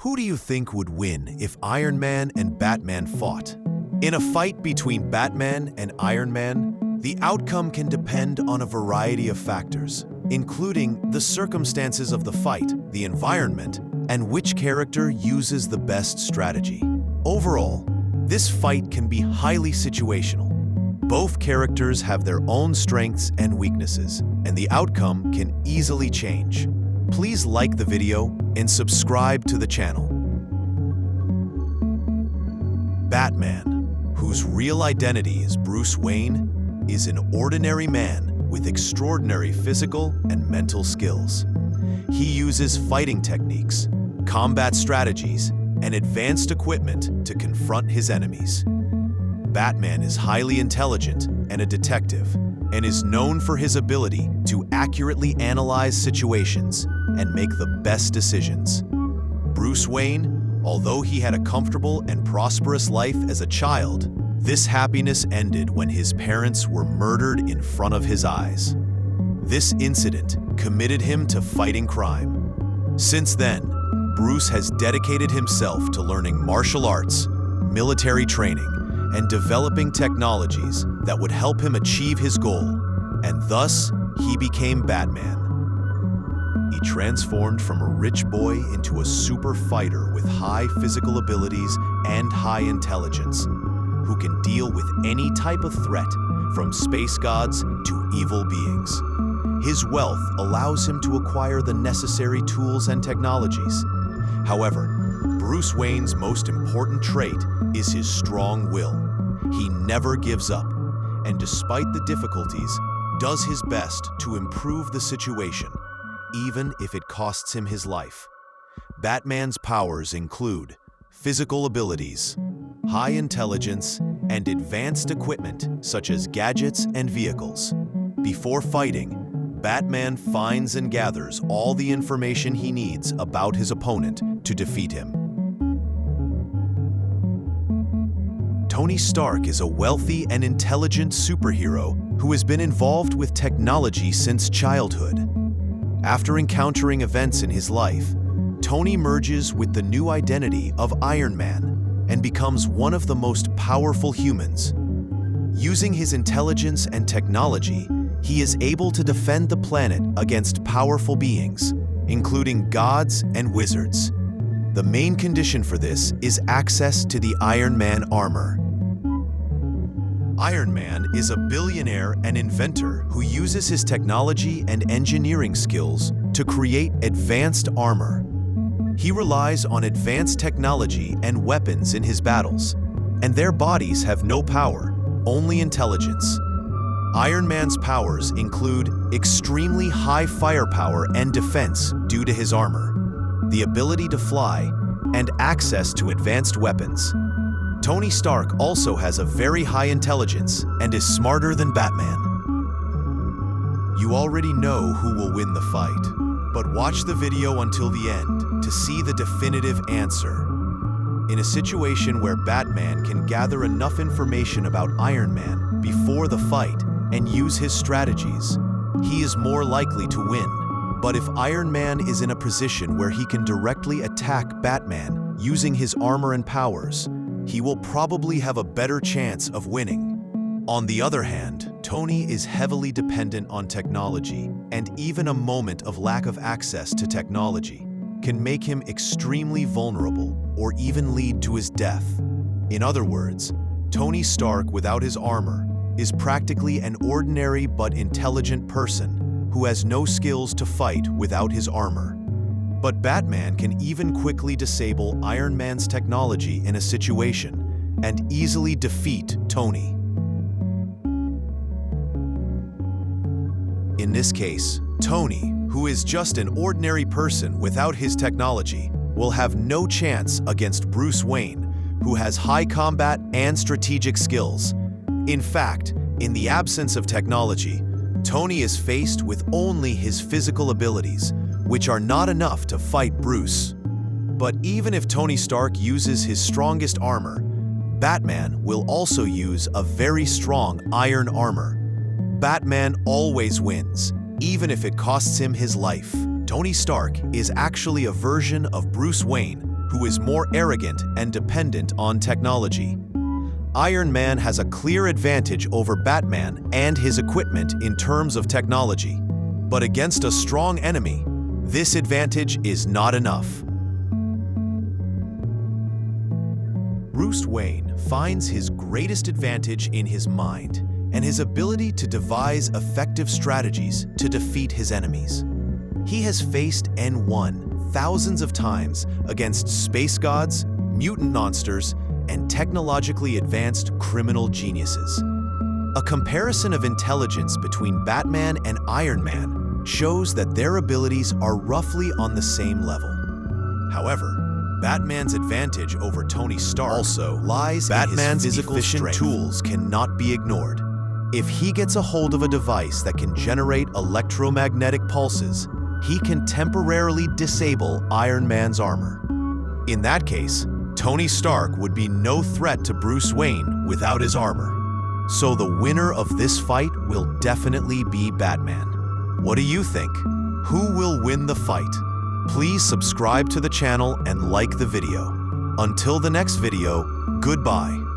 Who do you think would win if Iron Man and Batman fought? In a fight between Batman and Iron Man, the outcome can depend on a variety of factors, including the circumstances of the fight, the environment, and which character uses the best strategy. Overall, this fight can be highly situational. Both characters have their own strengths and weaknesses, and the outcome can easily change. Please like the video and subscribe to the channel. Batman, whose real identity is Bruce Wayne, is an ordinary man with extraordinary physical and mental skills. He uses fighting techniques, combat strategies, and advanced equipment to confront his enemies. Batman is highly intelligent and a detective, and is known for his ability to accurately analyze situations and make the best decisions. Bruce Wayne, although he had a comfortable and prosperous life as a child, this happiness ended when his parents were murdered in front of his eyes. This incident committed him to fighting crime. Since then, Bruce has dedicated himself to learning martial arts, military training, and developing technologies that would help him achieve his goal, and thus he became Batman. He transformed from a rich boy into a super fighter with high physical abilities and high intelligence, who can deal with any type of threat, from space gods to evil beings. His wealth allows him to acquire the necessary tools and technologies. However, Bruce Wayne's most important trait is his strong will. He never gives up, and despite the difficulties, does his best to improve the situation, even if it costs him his life. Batman's powers include physical abilities, high intelligence, and advanced equipment such as gadgets and vehicles. Before fighting, Batman finds and gathers all the information he needs about his opponent to defeat him. Tony Stark is a wealthy and intelligent superhero who has been involved with technology since childhood. After encountering events in his life, Tony merges with the new identity of Iron Man and becomes one of the most powerful humans. Using his intelligence and technology, he is able to defend the planet against powerful beings, including gods and wizards. The main condition for this is access to the Iron Man armor. Iron Man is a billionaire and inventor who uses his technology and engineering skills to create advanced armor. He relies on advanced technology and weapons in his battles, and their bodies have no power, only intelligence. Iron Man's powers include extremely high firepower and defense due to his armor, the ability to fly, and access to advanced weapons. Tony Stark also has a very high intelligence and is smarter than Batman. You already know who will win the fight, but watch the video until the end to see the definitive answer. In a situation where Batman can gather enough information about Iron Man before the fight and use his strategies, he is more likely to win. But if Iron Man is in a position where he can directly attack Batman using his armor and powers, he will probably have a better chance of winning. On the other hand, Tony is heavily dependent on technology, and even a moment of lack of access to technology can make him extremely vulnerable or even lead to his death. In other words, Tony Stark without his armor is practically an ordinary but intelligent person who has no skills to fight without his armor. But Batman can even quickly disable Iron Man's technology in a situation and easily defeat Tony. In this case, Tony, who is just an ordinary person without his technology, will have no chance against Bruce Wayne, who has high combat and strategic skills. In fact, in the absence of technology, Tony is faced with only his physical abilities, which are not enough to fight Bruce. But even if Tony Stark uses his strongest armor, Batman will also use a very strong iron armor. Batman always wins, even if it costs him his life. Tony Stark is actually a version of Bruce Wayne who is more arrogant and dependent on technology. Iron Man has a clear advantage over Batman and his equipment in terms of technology. But against a strong enemy, this advantage is not enough. Bruce Wayne finds his greatest advantage in his mind and his ability to devise effective strategies to defeat his enemies. He has faced and won thousands of times against space gods, mutant monsters, and technologically advanced criminal geniuses. A comparison of intelligence between Batman and Iron Man shows that their abilities are roughly on the same level. However, Batman's advantage over Tony Stark also lies in his physical strength. Tools cannot be ignored. If he gets a hold of a device that can generate electromagnetic pulses, he can temporarily disable Iron Man's armor. In that case, Tony Stark would be no threat to Bruce Wayne without his armor. So the winner of this fight will definitely be Batman. What do you think? Who will win the fight? Please subscribe to the channel and like the video. Until the next video, goodbye.